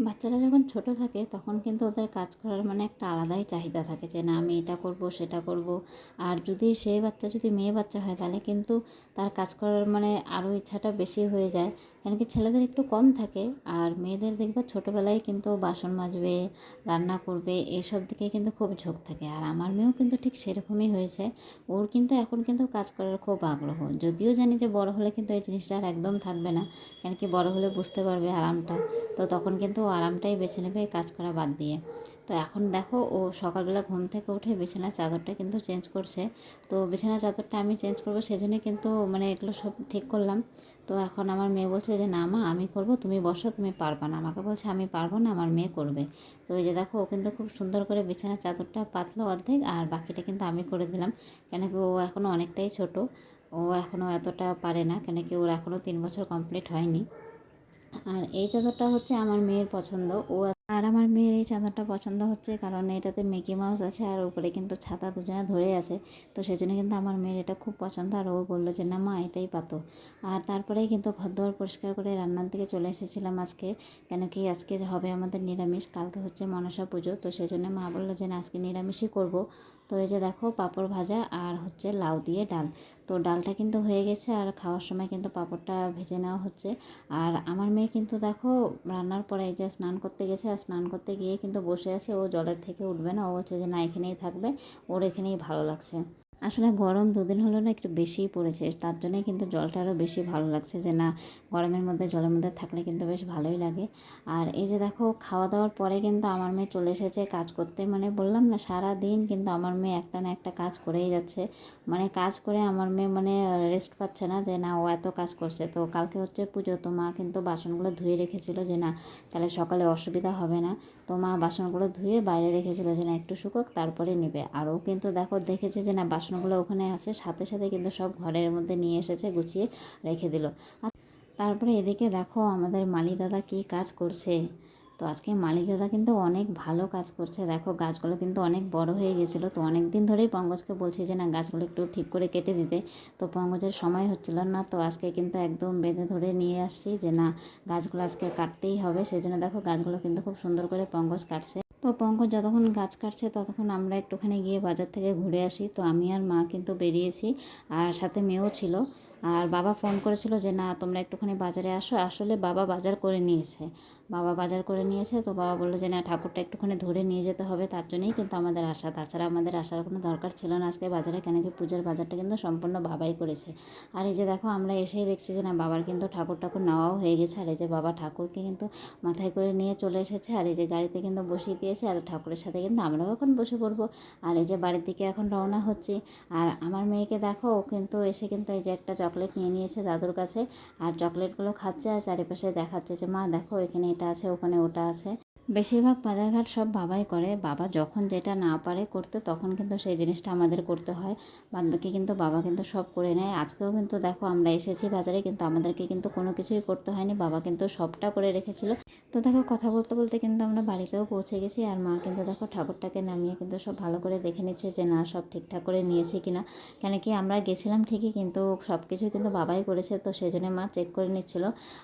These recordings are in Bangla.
বাচ্চারা যখন ছোট থাকে তখন কিন্তু ওদের কাজ করার মানে একটা আলাদাই চাহিদা থাকে যে না আমি এটা করব সেটা করব। আর যদি সেই বাচ্চা যদি মেয়ে বাচ্চা হয় তাহলে কিন্তু তার কাজ করার মানে আরও ইচ্ছাটা বেশি হয়ে যায়। কেন কি ছেলেদের একটু কম থাকে, আর মেয়েদের দেখবে ছোটোবেলায় কিন্তু বাসন মাজবে, রান্না করবে, এইসব দিকে কিন্তু খুব ঝোঁক থাকে। আর আমার মেয়েও কিন্তু ঠিক সেরকমই হয়েছে। ওর কিন্তু এখন কিন্তু কাজ করার খুব আগ্রহ, যদিও জানি যে বড় হলে কিন্তু এই জিনিসটা আর একদম থাকবে না। কেন কি বড় হলে বুঝতে পারবে আরামটা, তো তখন কিন্তু ও আরামটাই বেছে নেবে কাজ করা বাদ দিয়ে। তো এখন দেখো ও সকালবেলা ঘুম থেকে উঠে বিছানার চাদরটা কিন্তু চেঞ্জ করছে। তো বিছানার চাদরটা আমি চেঞ্জ করবো সেজন্য কিন্তু মানে এগুলো সব ঠিক করলাম। তো এখন আমার মেয়ে বলছে যে না মা আমি করব, তুমি বসো, তুমি পারবা না। আমাকে বলছে আমি পারবো না, আমার মেয়ে করবে। তো এই যে দেখো ও কিন্তু খুব সুন্দর করে বিছানার চাদরটা পাতলো অর্ধেক, আর বাকিটা কিন্তু আমি করে দিলাম। কেন কি ও এখনও অনেকটাই ছোট, ও এখনও এতটা পারে না, কেন কি ওর এখনও 3 বছর কমপ্লিট হয়নি। আর এই চাদরটা হচ্ছে আমার মেয়ের পছন্দ। আর আমার মেয়ের এই চাদরটা পছন্দ হচ্ছে কারণ এটাতে মিকি মাউস আছে আর উপরে কিন্তু ছাতা দুজনে ধরে আছে। তো সেজন্য কিন্তু আমার মেয়ের এটা খুব পছন্দ, আর ও বললো যে না মা এটাই পাতো। আর তারপরেই কিন্তু ঘরদোর পরিষ্কার করে রান্নার দিকে চলে এসেছিলাম আজকে। কেন কি আজকে হবে আমাদের নিরামিষ, কালকে হচ্ছে মনসা পুজো। তো সেই জন্য মা বললো যে না আজকে নিরামিষই করব। তো এই যে দেখো পাঁপড় ভাজা আর হচ্ছে লাউ দিয়ে ডাল। তো ডালটা কিন্তু হয়ে গেছে, আর খাওয়ার সময় কিন্তু পাঁপড়টা ভেজে নেওয়া হচ্ছে। আর আমার মেয়ে কিন্তু দেখো রান্নার পরে এই যে স্নান করতে গেছে, আর স্নান করতে গিয়ে কিন্তু বসে আছে, ও জলের থেকে উঠবে না। ও হচ্ছে যে না এখানেই থাকবে, ওর এখানেই ভালো লাগছে। আসলে গরম দুদিন হলো না একটু বেশিই পড়েছে, তার জন্যই কিন্তু জলটা আরও বেশি ভালো লাগছে যে না গরমের মধ্যে জলের মধ্যে থাকলে কিন্তু বেশ ভালোই লাগে। আর এই যে দেখো খাওয়া দাওয়ার পরে কিন্তু আমার মেয়ে চলে এসেছে কাজ করতে। মানে বললাম না সারা দিন কিন্তু আমার মেয়ে একটা না একটা কাজ করেই যাচ্ছে। মানে কাজ করে আমার মেয়ে মানে রেস্ট পাচ্ছে না যে না ও এত কাজ করছে। তো কালকে হচ্ছে পুজো, তো মা কিন্তু বাসনগুলো ধুয়ে রেখেছিল যে না তাহলে সকালে অসুবিধা হবে না। তো মা বাসনগুলো ধুয়ে বাইরে রেখেছিল যে না একটু শুকোক তারপরে নেবে। আর ও কিন্তু দেখো দেখেছে যে না বাসনগুলো ওখানে আছে, সাথে সাথে কিন্তু সব ঘরের মধ্যে নিয়ে এসেছে, গুছিয়ে রেখে দিল। আর তারপরে এদিকে দেখো আমাদের মালি দাদা কী কাজ করছে। তো আজকে মালি দাদা কিন্তু অনেক ভালো কাজ করছে। দেখো গাছগুলো কিন্তু অনেক বড় হয়ে গেছিলো, তো অনেক দিন ধরেই পঙ্কজকে বলছি যে না গাছগুলো একটু ঠিক করে কেটে দিতে। তো পঙ্কজের সময় হচ্ছিল না, তো আজকে কিন্তু একদম বেঁধে ধরে নিয়ে আসছি যে না গাছগুলো আজকে কাটতেই হবে। সেই জন্য দেখো গাছগুলো কিন্তু খুব সুন্দর করে পঙ্কজ কাটছে। তো পঙ্কজ যতক্ষণ গাছ কাটছে ততক্ষণ আমরা একটুখানি গিয়ে বাজার থেকে ঘুরে আসি। তো আমি আর মা কিন্তু বেরিয়েছি, আর সাথে মেয়েও ছিল। আর বাবা ফোন করেছিল যে না তোমরা একটুখানি বাজারে আসো। আসলে বাবা বাজার করে নিয়েছে, বাবা বাজার করে নিয়েছে। তো বাবা বললো যে না ঠাকুরটা একটুখানি ধরে নিয়ে যেতে হবে, তার জন্যই কিন্তু আমাদের আসা। তাছাড়া আমাদের আসার কোনো দরকার ছিল না আজকে বাজারে, কেন কি পুজোর বাজারটা কিন্তু সম্পূর্ণ বাবাই করেছে। আর এই যে দেখো আমরা এসেই দেখছি যে না বাবার কিন্তু ঠাকুর নেওয়াও হয়ে গেছে। আর এই যে বাবা ঠাকুরকে কিন্তু মাথায় করে নিয়ে চলে এসেছে, আর এই যে গাড়িতে কিন্তু বসিয়ে দিয়েছে, আর ঠাকুরের সাথে কিন্তু আমরাও এখন বসে পড়বো। আর এই যে বাড়ির দিকে এখন রওনা হচ্ছি। আর আমার মেয়েকে দেখো ও কিন্তু এসে কিন্তু এই যে একটা চকলেট নিয়ে নিয়েছে দাদুর কাছে, আর চকলেটগুলো খাচ্ছে আর চারিপাশে দেখাচ্ছে যে মা দেখো এখানে এটা আছে ওখানে ওটা আছে। বেশিরভাগ বাজারঘাট সব বাবাই করে, বাবা যখন যেটা না পারে করতে তখন কিন্তু সেই জিনিসটা আমাদের করতে হয়। বাদবাকি কিন্তু বাবা কিন্তু সব করে নেয়। আজকেও কিন্তু দেখো আমরা এসেছি বাজারে, কিন্তু আমাদেরকে কিন্তু কোনো কিছুই করতে হয়নি, বাবা কিন্তু সবটা করে রেখেছিল। তো দেখো কথা বলতে বলতে কিন্তু আমরা বাড়িতেও পৌঁছে গেছি। আর মা কিন্তু দেখো ঠাকুরটাকে নামিয়ে কিন্তু সব ভালো করে দেখে নিচ্ছে যে না সব ঠিকঠাক করে নিয়েছি কিনা। কেন কি আমরা গেছিলাম ঠিকই, কিন্তু সব কিছুই কিন্তু বাবাই করেছে, তো সেই জন্য মা চেক করে নিচ্ছিল।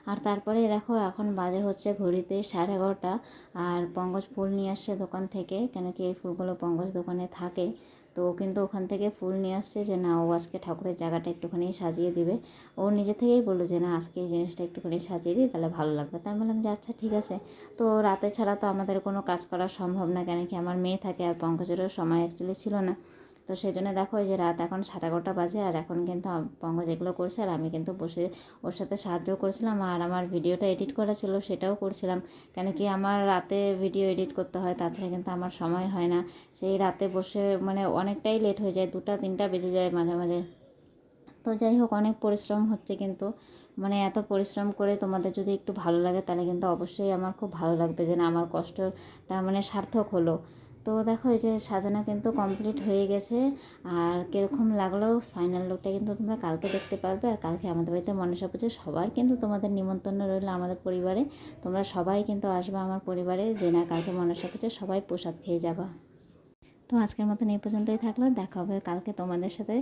আর তারপরে দেখো এখন বাজে হচ্ছে ঘড়িতে 11:30। আর পঙ্কজ ফুল নিয়ে আসছে দোকান থেকে, কেন কি এই ফুলগুলো পঙ্কজ দোকানে থাকে। তো ও কিন্তু ওখান থেকে ফুল নিয়ে আসছে যে না ও আজকে ঠাকুরের জায়গাটা একটুখানি সাজিয়ে দিবে। ও নিজে থেকেই বললো যে না আজকে এই জিনিসটা একটুখানি সাজিয়ে দিই তাহলে ভালো লাগবে। তাই আমি বললাম যে আচ্ছা ঠিক আছে। তো রাতে ছাড়া তো আমাদের কোনো কাজ করা সম্ভব না, কেন কি আমার মেয়ে থাকে, আর পঙ্কজেরও সময় অ্যাকচুয়ালি ছিল না। তো সেই জন্য দেখো এই যে রাত এখন 11:30 বাজে, আর এখন কিন্তু পঙ্কজ এগুলো করছে, আর আমি কিন্তু বসে ওর সাথে সাহায্য করছিলাম। আর আমার ভিডিওটা এডিট করা ছিল সেটাও করছিলাম, কেন কি আমার রাতে ভিডিও এডিট করতে হয়, তাছাড়া কিন্তু আমার সময় হয় না। সেই রাতে বসে মানে অনেকটাই লেট হয়ে যায়, 2টা 3টা বেজে যায় মাঝে মাঝে। তো যাই হোক অনেক পরিশ্রম হচ্ছে, কিন্তু মানে এত পরিশ্রম করে তোমাদের যদি একটু ভালো লাগে তাহলে কিন্তু অবশ্যই আমার খুব ভালো লাগবে যে না আমার কষ্টটা মানে সার্থক হলো। তো দেখো এই যে সাজানো কিন্তু কমপ্লিট হয়ে গেছে। আর কীরকম লাগলো ফাইনাল লুকটা কিন্তু তোমরা কালকে দেখতে পারবে। আর কালকে আমাদের বাড়িতে মনসা পুজো, সবার কিন্তু তোমাদের নিমন্ত্রণ রইলো আমাদের পরিবারে। তোমরা সবাই কিন্তু আসবে আমার পরিবারে, যে না কালকে মনসা পুজো সবাই প্রসাদ খেয়ে যাবা। তো আজকের মতন এই পর্যন্তই থাকলো, দেখা হবে কালকে তোমাদের সাথে।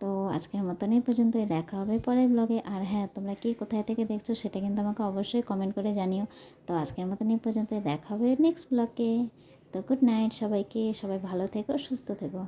তো আজকের মতন এই পর্যন্তই, দেখা হবে পরের ব্লগে। আর হ্যাঁ, তোমরা কে কোথায় থেকে দেখছো সেটা কিন্তু আমাকে অবশ্যই কমেন্ট করে জানিও। তো আজকের মতন এই পর্যন্তই, দেখা হবে নেক্সট ব্লগে। তো গুড নাইট সবাইকে, সবাই ভালো থেকো, সুস্থ থেকো।